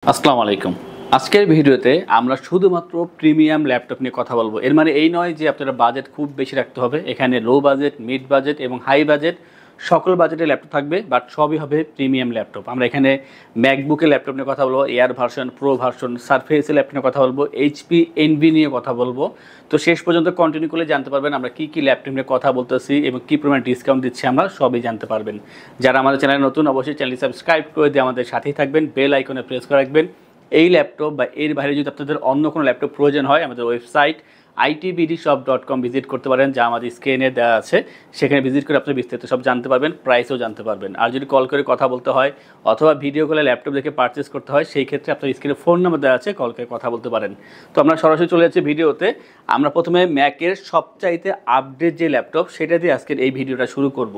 আসসালামু আলাইকুম। আজকের ভিডিওতে আমরা শুধুমাত্র প্রিমিয়াম ল্যাপটপ নিয়ে কথা বলবো। এর মানে এই নয় যে আপনারা বাজেট খুব বেশি রাখতে হবে। এখানে লো বাজেট, মিড বাজেট এবং হাই বাজেট সকল বাজেটের ল্যাপটপ থাকবে, বাট সবই হবে প্রিমিয়াম ল্যাপটপ। আমরা এখানে ম্যাকবুকের ল্যাপটপ নিয়ে কথা বলবো, এয়ার ভার্সন, প্রো ভার্সন, সারফেসের ল্যাপটপ নিয়ে কথা বলবো, এইচপি এনভি নিয়ে কথা বলবো। তো শেষ পর্যন্ত কন্টিনিউ করলে জানতে পারবেন আমরা কী কী ল্যাপটপ নিয়ে কথা বলতেছি এবং কী পরিমাণ ডিসকাউন্ট দিচ্ছি আমরা সবই জানতে পারবেন। যারা আমাদের চ্যানেলে নতুন অবশ্যই চ্যানেলটি সাবস্ক্রাইব করে দিয়ে আমাদের সাথেই থাকবেন, বেল আইকনে প্রেস করে রাখবেন। এই ল্যাপটপ বা এর বাইরে যদি আপনাদের অন্য কোনো ল্যাপটপ প্রয়োজন হয় আমাদের ওয়েবসাইট itbdshop.com ভিজিট করতে পারেন, যা আমাদের স্ক্রিনে দেওয়া আছে। সেখানে ভিজিট করে আপনি বিস্তারিত সব জানতে পারবেন, প্রাইসও জানতে পারবেন। আর যদি কল করে কথা বলতে হয় অথবা ভিডিও কলে ল্যাপটপ দেখে পারচেস করতে হয়, সেই ক্ষেত্রে আপনার স্ক্রিনে ফোন নাম্বার দেওয়া আছে, কল করে কথা বলতে পারেন। তো আমরা সরাসরি চলে যাচ্ছি ভিডিওতে। আমরা প্রথমে ম্যাকের সবচাইতে আপডেট যে ল্যাপটপ সেটা দিয়ে আজকের এই ভিডিওটা শুরু করব।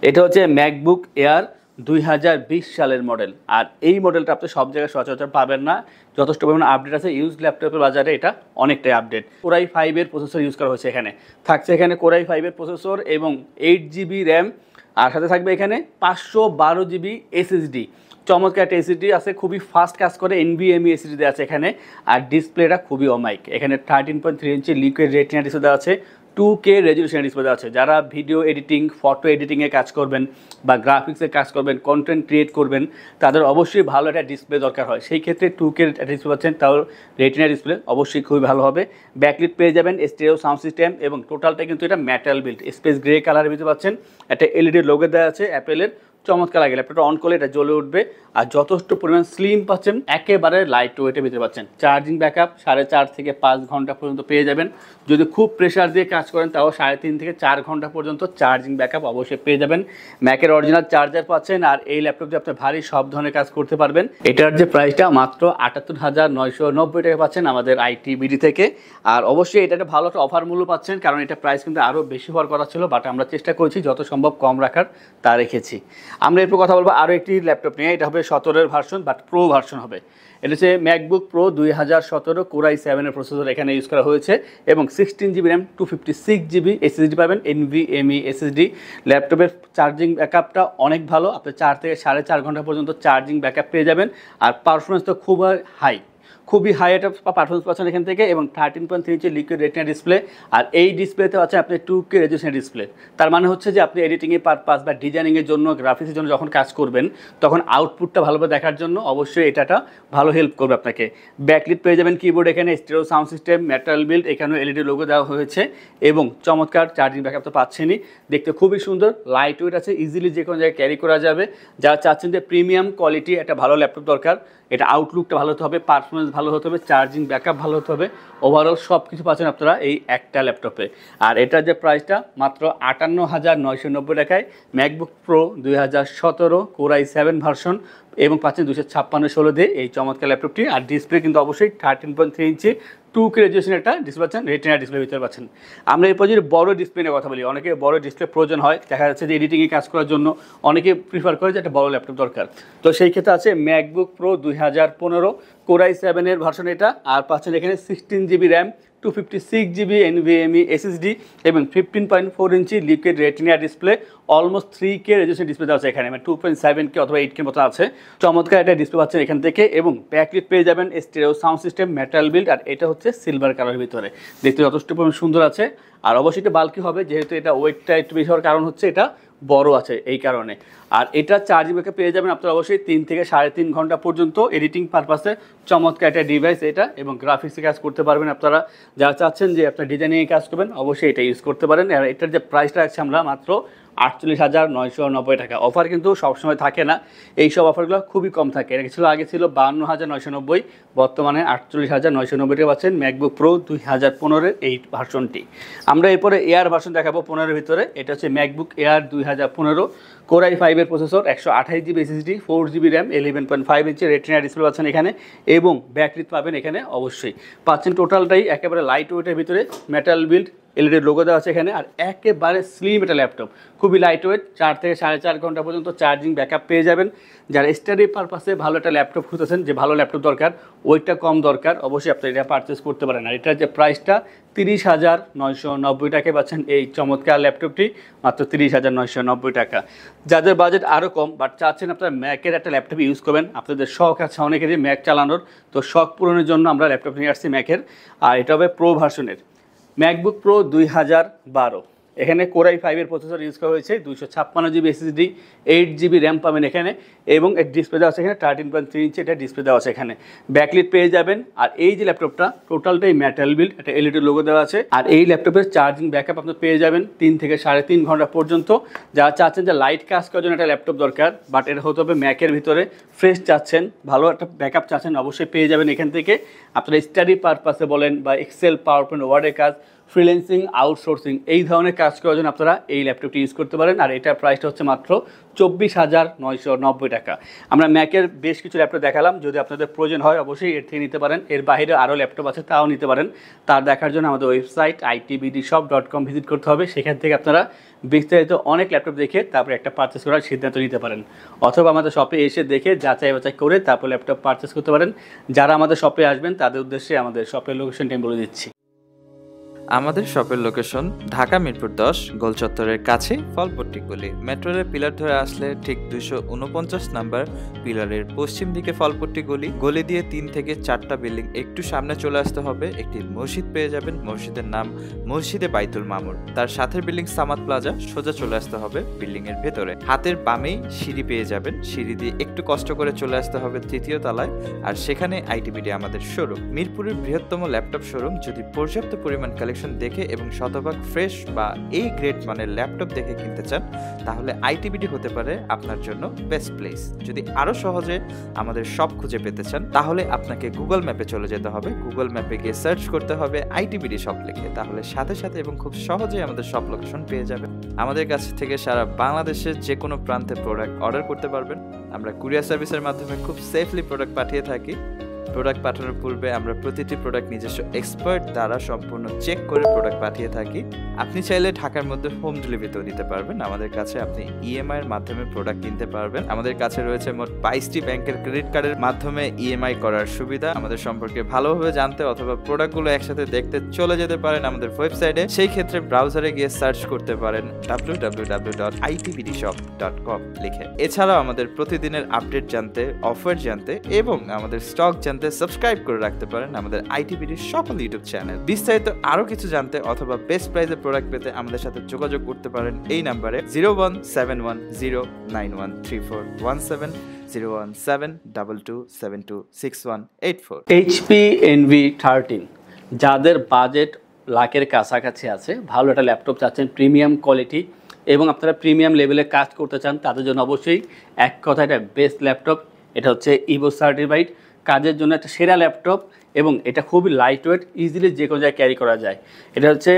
এটা হচ্ছে ম্যাকবুক এয়ার 2020 সালের মডেল। আর এই মডেলটা আপনি সব জায়গায় সচরাচর পাবেন না, যথেষ্ট পরিমাণে আপডেট আছে। ইউজ ল্যাপটপের বাজারে এটা অনেকটাই আপডেট। কোরাই 5-এর প্রসেসর ইউজ করা হয়েছে এখানে। থাকছে এখানে কোরাই 5-এর প্রসেসর এবং 8GB র্যাম, আর সাথে থাকবে এখানে 512GB এসএসডি। চমৎকার একটা এসএসডি আছে, খুবই ফাস্ট কাজ করে, এনভিএমই এসএসডি দেওয়া আছে এখানে। আর ডিসপ্লেটা খুবই অমাইক। এখানে 13.3 ইঞ্চি লিকুইড রেটিনা ডিসপ্লে দেওয়া আছে, 2K রেজলিউশন ডিসপ্লে দেওয়া আছে। যারা ভিডিও এডিটিং, ফটো এডিটিংয়ে কাজ করবেন বা গ্রাফিক্সে কাজ করবেন, কন্টেন্ট ক্রিয়েট করবেন, তাদের অবশ্যই ভালো একটা ডিসপ্লে দরকার হয়। সেই ক্ষেত্রে 2K ডিসপ্লে পাচ্ছেন, তাও রেটিনা ডিসপ্লে অবশ্যই খুবই ভালো হবে। ব্যাকলিট পেয়ে যাবেন, স্টেরিও সাউন্ড সিস্টেম এবং টোটালটা কিন্তু এটা মেটাল বিল্ড, স্পেস গ্রে কালারের ভিতরে পাচ্ছেন। একটা এলইডি লোগো দেওয়া আছে অ্যাপেলের, চমৎকার লাগে। ল্যাপটপটা অন করলে এটা জ্বলে উঠবে। আর যথেষ্ট পরিমাণ স্লিম পাচ্ছেন, একেবারে লাইট ওয়েটের ভিতরে পাচ্ছেন। চার্জিং ব্যাকআপ 4.5 থেকে 5 ঘন্টা পর্যন্ত পেয়ে যাবেন। যদি খুব প্রেশার দিয়ে কাজ করেন তাও 3.5 থেকে 4 ঘন্টা পর্যন্ত চার্জিং ব্যাকআপ অবশ্যই পেয়ে যাবেন। ম্যাকের অরিজিনাল চার্জার পাচ্ছেন। আর এই ল্যাপটপ দিয়ে আপনি ভারী সব ধরনের কাজ করতে পারবেন। এটার যে প্রাইসটা মাত্র 78,990 টাকা পাচ্ছেন আমাদের আইটিবিডি থেকে। আর অবশ্যই এটা একটা ভালো একটা অফার মূল্য পাচ্ছেন, কারণ এটা প্রাইস কিন্তু আরও বেশি হওয়ার কথা ছিল, বাট আমরা চেষ্টা করেছি যত সম্ভব কম রাখার, তা রেখেছি। আমরা এরপর কথা বলবো আরও একটি ল্যাপটপ নিয়ে। এটা হবে 17-এর ভার্সন, বাট প্রো ভার্সন হবে। এটা হচ্ছে ম্যাকবুক প্রো 2017 কোরাই 7-এর প্রসেসর এখানে ইউজ করা হয়েছে এবং 16GB র্যাম, 256GB এসএসডি পাবেন, এনভিএমই এসএসডি। ল্যাপটপের চার্জিং ব্যাকআপটা অনেক ভালো, আপনি 4 থেকে 4.5 ঘন্টা পর্যন্ত চার্জিং ব্যাকআপ পেয়ে যাবেন। আর পারফরমেন্স তো খুবই হাই একটা পারফরমেন্স পাচ্ছেন এখান থেকে। এবং 13.3 ইঞ্চি লিকুইড রেটিনা ডিসপ্লে। আর এই ডিসপ্লেতে আছে আপনি 2K রেজলিউশন ডিসপ্লে। তার মানে হচ্ছে যে আপনি এডিটিংয়ের পারপাস বা ডিজাইনিংয়ের জন্য, গ্রাফিক্সের জন্য যখন কাজ করবেন তখন আউটপুটটা ভালোভাবে দেখার জন্য অবশ্যই এটা ভালো হেল্প করবে আপনাকে। ব্যাকলিট পেয়ে যাবেন, কিবোর্ড এখানে stereo sound system, metal build, এখানেও এলইডি লোগো দেওয়া হয়েছে এবং চমৎকার চার্জিং ব্যাকআপ তো পাচ্ছেনই। দেখতে খুবই সুন্দর, লাইট ওয়েট আছে, ইজিলি যে কোনো জায়গায় ক্যারি করা যাবে। যারা চাচ্ছেন যে প্রিমিয়াম কোয়ালিটি একটা ভালো ল্যাপটপ দরকার, এটা আউটলুকটা ভালো হতে হবে, পারফরমেন্স ভালো হতে হবে, চার্জিং ব্যাকআপ ভালো হতে হবে, ওভারঅল সব কিছু পাচ্ছেন আপনারা এই একটা ল্যাপটপে। আর এটার যে প্রাইসটা মাত্র 58,990 টাকায় ম্যাকবুক প্রো 2017 কোরাই 7 ভার্সন এবং পাচ্ছেন 256/16 দিয়ে এই চমৎকার ল্যাপটপটি। আর ডিসপ্লে কিন্তু অবশ্যই 13.3 ইঞ্চি 2K রেজলিউশন একটা ডিসপ্লে পাচ্ছেন, রেটিনা ডিসপ্লে ভিতরে পাচ্ছেন। আমরা এরপর যদি বড় ডিসপ্লে নিয়ে কথা বলি, অনেকে বড় ডিসপ্লে প্রয়োজন হয়, দেখা যাচ্ছে যে এডিটিংয়ে কাজ করার জন্য অনেকে প্রিফার করে যে একটা বড় ল্যাপটপ দরকার। তো সেই ক্ষেত্রে আছে ম্যাকবুক প্রো 2015 কোরাই 7-এর ভার্সন এটা। আর পাচ্ছেন এখানে 16GB RAM, 256GB NVMe SSD এবং 15.4 inch liquid retina display. Almost 3K resolution display দেওয়া আছে এখানে, মানে 2.7K অথবা 8K মতো আছে। চমৎকার একটা ডিসপ্লে পাচ্ছেন এখান থেকে এবং ব্যাকলিট পেয়ে যাবেন, stereo sound system, metal build. আর এটা হচ্ছে সিলভার কালারের ভিতরে, দেখতে যথেষ্ট পরিমাণ সুন্দর আছে। আর অবশ্যই এটা বাল্কি হবে, যেহেতু এটা ওয়েটটা একটু বেশি হওয়ার কারণ হচ্ছে এটা বড় আছে এই কারণে। আর এটা চার্জিং ব্যাকআপ পেয়ে যাবেন আপনারা অবশ্যই 3 থেকে 3.5 ঘন্টা পর্যন্ত। এডিটিং পারপাসে চমৎকার একটা ডিভাইস এটা এবং গ্রাফিক্সে কাজ করতে পারবেন আপনারা। যারা চাচ্ছেন যে আপনার ডিজাইনিংয়ে কাজ করবেন অবশ্যই এটা ইউজ করতে পারেন। আর এটার যে প্রাইসটা আছে আমরা মাত্র 48,990 টাকা। অফার কিন্তু সবসময় থাকে না, এই সব অফারগুলো খুবই কম থাকে। এটা আগে ছিল 52,990, বর্তমানে 48,990 টাকা পাচ্ছেন ম্যাকবুক প্রো 2015-এর এই ভার্সনটি। আমরা এরপরে এয়ার ভার্সন দেখাবো 15-এর ভিতরে। এটা হচ্ছে ম্যাকবুক এয়ার 2015 কোরাই 5-এর processor, 128GB SSD, 4GB RAM, 11.5 inch retina display পাচ্ছেন এখানে এবং ব্যাকলিট পাবেন এখানে অবশ্যই পাচ্ছেন। টোটালটাই একেবারে লাইট ওয়েটের ভিতরে, মেটাল বিল্ড, এলইডি লোগো দেওয়া আছে এখানে। আর একেবারে স্লিম এটা ল্যাপটপ, খুবই লাইট ওয়েট, 4 থেকে 4.5 ঘন্টা পর্যন্ত চার্জিং ব্যাকআপ পেয়ে যাবেন। যারা স্টাডি পারপাসে ভালো একটা ল্যাপটপ খুঁজতেছেন, যে ভালো ল্যাপটপ দরকার, ওইটা কম দরকার, অবশ্যই আপনি এটা পারচেস করতে পারেন। আর এটার যে প্রাইসটা 30,990 টাকায় পাচ্ছেন এই চমৎকার ল্যাপটপটি, মাত্র 30,990 টাকা। যাদের বাজেট আরও কম বাট চাচ্ছেন আপনারা ম্যাকের একটা ল্যাপটপ ইউজ করবেন, আপনাদের শখ আছে অনেকেরই ম্যাক চালানোর, তো শখ পূরণের জন্য আমরা ল্যাপটপ নিয়ে আসছি ম্যাকের। আর এটা হবে প্রো ভার্সনের ম্যাকবুক প্রো 2012। এখানে কোরাই 5-এর প্রসেসর ইউজ করা হয়েছে, 256 জিবি এসএসডি, 8 জিবি র্যাম পাবেন এখানে, এবং এর ডিসপ্লে দেওয়া আছে এখানে 13.3 ইঞ্চি এটা ডিসপ্লে দেওয়া আছে এখানে, ব্যাকলিট পেয়ে যাবেন। আর এই যে ল্যাপটপটা টোটালটাই মেটাল বিল্ড, একটা এলইডি লোগো দেওয়া আছে। আর এই ল্যাপটপের চার্জিং ব্যাকআপ আপনি পেয়ে যাবেন 3 থেকে 3.5 ঘন্টা পর্যন্ত। যারা চাচ্ছেন যে লাইট কাজ করার জন্য একটা ল্যাপটপ দরকার, বাট এটা হতে হবে ম্যাকের ভিতরে, ফ্রেশ চাচ্ছেন, ভালো একটা ব্যাকআপ চাচ্ছেন, অবশ্যই পেয়ে যাবেন এখান থেকে। আপনারা স্টাডি পারপাসে বলেন বা এক্সেল, পাওয়ার পয়েন্ট, ওয়ার্ডের কাজ, ফ্রিল্যান্সিং, আউটসোর্সিং, এই ধরনের কাজ করার জন্য আপনারা এই ল্যাপটপটি ইউজ করতে পারেন। আর এটার প্রাইসটা হচ্ছে মাত্র 24,990 টাকা। আমরা ম্যাকের বেশ কিছু ল্যাপটপ দেখালাম, যদি আপনাদের প্রয়োজন হয় অবশ্যই এর থেকে নিতে পারেন। এর বাইরে আরও ল্যাপটপ আছে, তাও নিতে পারেন। তার দেখার জন্য আমাদের ওয়েবসাইট itbdshop.com ভিজিট করতে হবে, সেখান থেকে আপনারা বিস্তারিত অনেক ল্যাপটপ দেখে তারপরে একটা পারচেস করার সিদ্ধান্ত নিতে পারেন, অথবা আমাদের শপে এসে দেখে যাচাই বাছাই করে তারপর ল্যাপটপ পারচেস করতে পারেন। যারা আমাদের শপে আসবেন তাদের উদ্দেশ্যে আমাদের শপের লোকেশনটা আমি বলে দিচ্ছি। আমাদের শপের লোকেশন ঢাকা মিরপুর 10 গোল চত্বরের কাছে ফলপট্টি গলি। মেট্রো রেল পিলার ধরে আসলে ঠিক 249 নাম্বার পিলারের পশ্চিম দিকে ফলপট্টি গলি। গলি দিয়ে 3 থেকে 4টা বিল্ডিং একটু সামনে চলে আসতে হবে, একটি মসজিদ পেয়ে যাবেন, মসজিদের নাম মসজিদে বাইতুল মামুর। তার সাথের বিল্ডিং সামাদ প্লাজা, সোজা চলে আসতে হবে বিল্ডিং এর ভেতরে। হাতের বামেই সিঁড়ি পেয়ে যাবেন, সিঁড়ি দিয়ে একটু কষ্ট করে চলে আসতে হবে 3য় তলায়, আর সেখানে আইটিবিডি আমাদের শোরুম। মিরপুরের বৃহত্তম ল্যাপটপ শোরুম। যদি পর্যাপ্ত পরিমাণ দেখে এবং শতভাগ ফ্রেশ বা এই গ্রেড মানের ল্যাপটপ দেখে কিনতে চান, তাহলে আইটিবিডি হতে পারে আপনার জন্য বেস্ট প্লেস। যদি আরো সহজে আমাদের শপ খুঁজে পেতে চান, তাহলে আপনাকে গুগল ম্যাপে চলে যেতে হবে। গুগল ম্যাপে গিয়ে সার্চ করতে হবে আইটিবিডি শপ লিখে, তাহলে সাথে সাথে এবং খুব সহজেই আমাদের শপ লোকেশন পেয়ে যাবেন। আমাদের কাছ থেকে সারা বাংলাদেশের যে কোনো প্রান্তে প্রোডাক্ট অর্ডার করতে পারবেন। আমরা কুরিয়ার সার্ভিসের মাধ্যমে খুব সেফলি প্রোডাক্ট পাঠিয়ে থাকি। প্রোডাক্ট পাঠানোর পূর্বে আমরা প্রতিটি প্রোডাক্ট নিজস্ব এক্সপার্ট দ্বারা সম্পূর্ণ চেক করে প্রোডাক্ট পাঠিয়ে থাকি। আপনি চাইলে ঢাকার মধ্যে হোম ডেলিভারিতেও দিতে পারবেন। আমাদের কাছে আপনি ইএমআই এর মাধ্যমে প্রোডাক্ট কিনতে পারবেন। আমাদের কাছে রয়েছে মোট 22টি ব্যাংকের ক্রেডিট কার্ডের মাধ্যমে ইএমআই করার সুবিধা। আমাদের সম্পর্কে ভালোভাবে জানতে অথবা প্রোডাক্টগুলো একসাথে দেখতে চলে যেতে পারেন আমাদের ওয়েবসাইটে। সেই ক্ষেত্রে ব্রাউজারে গিয়ে সার্চ করতে পারেন www.itbdshop.com লিখে। এছাড়াও আমাদের প্রতিদিনের আপডেট জানতে, অফার জানতে এবং আমাদের স্টক জানতে সাবস্ক্রাইব করে রাখতে পারেন আমাদের আইটিবিডি সকল ইউটিউব চ্যানেল। বিস্তারিত আরো কিছু জানতে অথবা বেস্ট প্রাইসে প্রোডাক্ট পেতে আমাদের সাথে যোগাযোগ করতে পারেন এই নাম্বারে 01710913417 01722726184। HP NV13, যাদের বাজেট লাখের কাছাকাছি আছে, ভালো একটা ল্যাপটপ চাচ্ছেন, প্রিমিয়াম কোয়ালিটি এবং আপনারা প্রিমিয়াম লেভেলে কাজ করতে চান, তাদের জন্য অবশ্যই এক কথা এটা বেস্ট ল্যাপটপ। এটা হচ্ছে ইভো সার্টিফাইড, কাজের জন্য একটা সেরা ল্যাপটপ এবং এটা খুবই লাইট ওয়েট, ইজিলি যে কোনো জায়গায় ক্যারি করা যায়। এটা হচ্ছে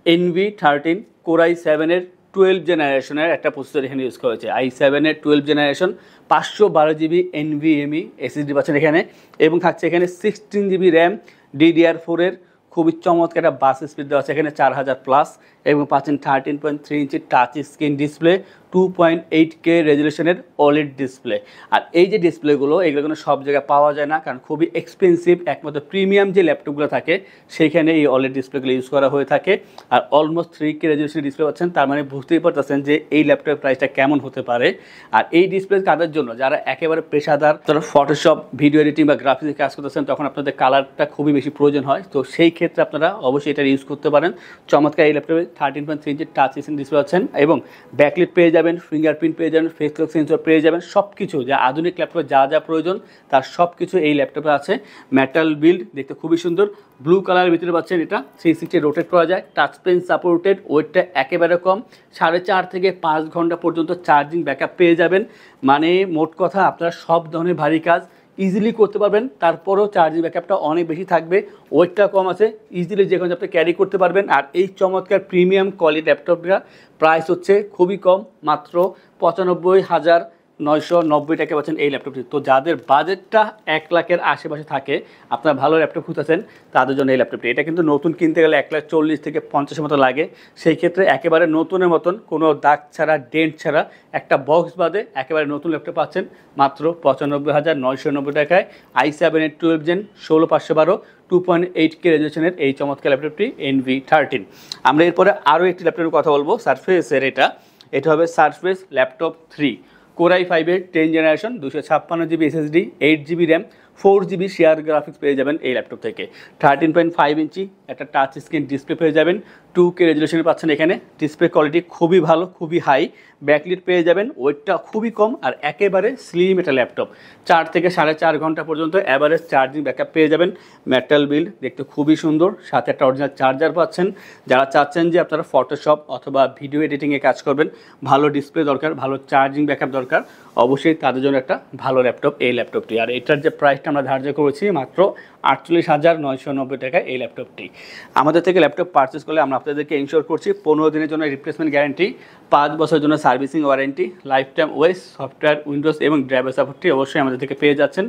NV13 কোরাই 7-এর 12 জেনারেশনের একটা প্রসেসর এখানে ইউজ করা হয়েছে। i7-এর 12 জেনারেশন, 512 জিবি NVMe SSD পাচ্ছেন এখানে, এবং থাকছে এখানে 16 জিবি র্যাম, DDR4-এর খুবই চমৎকার একটা বাস স্পিড দেওয়া আছে এখানে 4000+, এবং পাচ্ছেন 13.3 inch touch screen display, 2.8K রেজুলেশনের OLED ডিসপ্লে। আর এই যে ডিসপ্লেগুলো, এগুলো কোনো সব জায়গায় পাওয়া যায় না, কারণ খুবই এক্সপেন্সিভ। একমাত্র প্রিমিয়াম যে ল্যাপটপগুলো থাকে সেইখানে এই OLED ডিসপ্লেগুলো ইউজ করা হয়ে থাকে। আর অলমোস্ট 3K রেজুলেশনের ডিসপ্লে পাচ্ছেন, তার মানে বুঝতেই পারতেছেন যে এই ল্যাপটপের প্রাইসটা কেমন হতে পারে। আর এই ডিসপ্লে কাদের জন্য? যারা একেবারে পেশাদার, তারা ফটোশপ, ভিডিও এডিটিং বা গ্রাফিক্সে কাজ করতেছেন, তখন আপনাদের কালারটা খুবই বেশি প্রয়োজন হয়, তো সেই ক্ষেত্রে আপনারা অবশ্যই এটা ইউজ করতে পারেন। চমৎকার এই ল্যাপটপে 13.3 ইঞ্চি টাচ স্ক্রিন ডিসপ্লে পাচ্ছেন, এবং ব্যাকলিট পেয়ে যাবেন, ফিঙ্গারপ্রিন্ট পেয়ে যাবেন, ফেস লক সেন্সর পেয়ে যাবেন, সব কিছু যা আধুনিক ল্যাপটপে যা যা প্রয়োজন তার সব কিছু এই ল্যাপটপে আছে। মেটাল বিল্ড, দেখতে খুবই সুন্দর, ব্লু কালারের ভিতরে পাচ্ছেন। এটা 360 রোটেট করা যায়, টাচ পেন সাপোর্টেড, ওয়েটটা একেবারে কম, 4.5 থেকে 5 ঘন্টা পর্যন্ত চার্জিং ব্যাকআপ পেয়ে যাবেন। মানে মোট কথা আপনারা সব ধরনের ভারী কাজ ইজিলি করতে পারবেন, তারপরেও চার্জিং ব্যাকআপটা অনেক বেশি থাকবে, ওয়েটটা কম আছে, ইজিলি যে কোনো আপনি ক্যারি করতে পারবেন। আর এই চমৎকার প্রিমিয়াম কোয়ালিটি ল্যাপটপটা প্রাইস হচ্ছে খুবই কম, মাত্র 95,000 টাকা পাচ্ছেন এই ল্যাপটপটি। তো যাদের বাজেটটা 1 লাখের আশেপাশে থাকে, আপনারা ভালো ল্যাপটপ খুঁজতেছেন, তাদের জন্য এই ল্যাপটপটি। এটা কিন্তু নতুন কিনতে গেলে 1,40,000 থেকে 50,000 মতো লাগে। সেই ক্ষেত্রে একেবারে নতুনের মতন কোনো দাগ ছাড়া, ডেন্ট ছাড়া, একটা বক্স বাদে একেবারে নতুন ল্যাপটপ পাচ্ছেন মাত্র 95,990 টাকায়। i7 12 Gen 16512 2.8K রেজলিউশনের এই চমৎকার ল্যাপটপটি NV13। আমরা এরপরে আরও একটি ল্যাপটপের কথা বলবো, সারফেসের। এটা হবে surface laptop 3 Core i5-এর 10 generation, 256GB SSD, 8GB RAM, 4GB share graphics পেয়ে যাবেন এই ল্যাপটপ থেকে। 13.5 ইঞ্চি একটা টাচ স্ক্রিন ডিসপ্লে পেয়ে যাবেন, 2K রেজলিউশনে পাচ্ছেন এখানে। ডিসপ্লে কোয়ালিটি খুবই ভালো, খুবই হাই। ব্যাকলিট পেয়ে যাবেন, ওয়েটটা খুবই কম আর একেবারে স্লিম একটা ল্যাপটপ। 4 থেকে 4.5 ঘন্টা পর্যন্ত অ্যাভারেজ চার্জিং ব্যাকআপ পেয়ে যাবেন। মেটাল বিল্ড, দেখতে খুবই সুন্দর, সাথে একটা অরিজিনাল চার্জার পাচ্ছেন। যারা চাচ্ছেন যে আপনারা ফটোশপ অথবা ভিডিও এডিটিংয়ে কাজ করবেন, ভালো ডিসপ্লে দরকার, ভালো চার্জিং ব্যাকআপ দরকার, অবশ্যই তাদের জন্য একটা ভালো ল্যাপটপ এই ল্যাপটপটি। আর এটার যে প্রাইসটা আমরা ধার্য করেছি মাত্র 48,990 টাকা এই ল্যাপটপটি। আমাদের থেকে ল্যাপটপ পারচেস করলে আমরা আপনাদেরকে ইনশিওর করছি 15 দিনের জন্য রিপ্লেসমেন্ট গ্যারান্টি, 5 বছরের জন্য servicing warranty, life time OS, software, Windows এবং ড্রাইভার সাপোর্টটি অবশ্যই আমাদের থেকে পেয়ে যাচ্ছেন।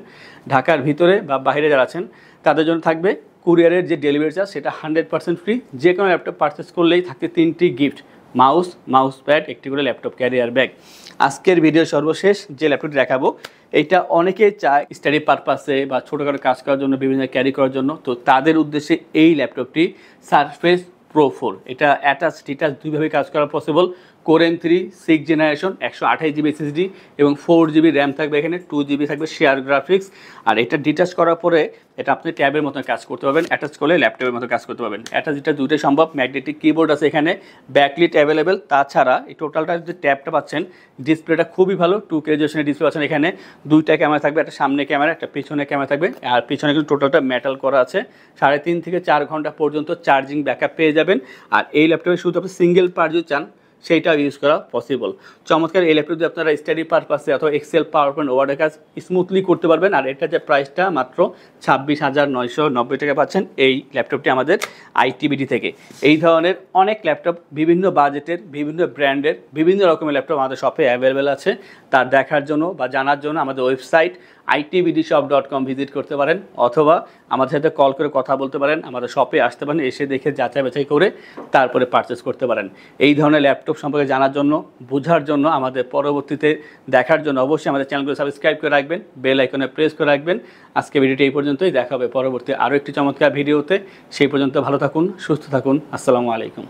ঢাকার ভিতরে বা বাইরে যারা আছেন তাদের জন্য থাকবে কুরিয়ারের যে ডেলিভারি চার্জ, সেটা 100% ফ্রি। যে কোনো ল্যাপটপ পারচেস করলেই থাকবে 3টি গিফট, মাউস প্যাড, একটি করে ল্যাপটপ ক্যারিয়ার ব্যাগ। আজকের ভিডিও সর্বশেষ যে ল্যাপটপটি দেখাবো, এইটা অনেকেই চায় স্টাডি পারপাসে বা ছোটোখাটো কাজ করার জন্য, বিভিন্ন ক্যারি করার জন্য। তো তাদের উদ্দেশ্যে এই ল্যাপটপটি সারফেস Pro 4। এটা অ্যাটাচ ডিটাচ দুইভাবে কাজ করা possible. Core i3 6 generation, 128GB SSD এবং 4GB র্যাম থাকবে এখানে, 2GB থাকবে শেয়ার গ্রাফিক্স। আর এটা ডিটাচ করার পরে এটা আপনি ট্যাবের মতো কাজ করতে পারবেন, অ্যাটাচ করলে ল্যাপটপের মতো কাজ করতে পারবেন। অ্যাটাচ ডিটাচ দুটোই সম্ভব। ম্যাগনেটিক কিবোর্ড আছে এখানে, ব্যাকলিট অ্যাভেলেবেল। তাছাড়া এই টোটালটা যে ট্যাবটা পাচ্ছেন, ডিসপ্লেটা খুবই ভালো, 2K রেজলিউশনের ডিসপ্লে পাচ্ছেন এখানে। 2টা ক্যামেরা থাকবে, একটা সামনে ক্যামেরা, একটা পিছনে ক্যামেরা থাকবে। আর পিছনে কিন্তু টোটালটা মেটাল করা আছে। 3.5 থেকে 4 ঘন্টা পর্যন্ত চার্জিং ব্যাকআপ পেয়ে যাবেন। আর এই ল্যাপটপে শুধু আপনি সিঙ্গেল পার্ট যদি চান, সেইটাও ইউজ করা পসিবল। চমৎকার এই ল্যাপটপ দিয়ে আপনারা স্টাডি পারপাসে অথবা এক্সেল, পাওয়ার পয়েন্ট, ওয়ার্ডের কাজ স্মুথলি করতে পারবেন। আর এটা যে প্রাইসটা মাত্র 26,990 টাকা পাচ্ছেন এই ল্যাপটপটি আমাদের ITBD থেকে। এই ধরনের অনেক ল্যাপটপ বিভিন্ন বাজেটের, বিভিন্ন ব্র্যান্ডের, বিভিন্ন রকমের ল্যাপটপ আমাদের শপে অ্যাভেলেবেল আছে। তার দেখার জন্য বা জানার জন্য আমাদের ওয়েবসাইট itbdshop.com ভিজিট করতে পারেন, অথবা আমাদের সাথে কল করে কথা বলতে পারেন। আমাদের শপে আসতে পারেন, এসে দেখে যাচাই বাছাই করে তারপরে পারচেস করতে পারেন। এই ধরনের ল্যাপটপ সম্পর্কে জানার জন্য, বোঝার জন্য, আমাদের পরবর্তীতে দেখার জন্য অবশ্যই আমাদের চ্যানেলগুলো সাবস্ক্রাইব করে রাখবেন, বেল আইকনে প্রেস করে রাখবেন। আজকে ভিডিওটি এই পর্যন্তই, দেখা হবে পরবর্তী আরও একটি চমৎকার ভিডিওতে। সেই পর্যন্ত ভালো থাকুন, সুস্থ থাকুন। আসসালামু আলাইকুম।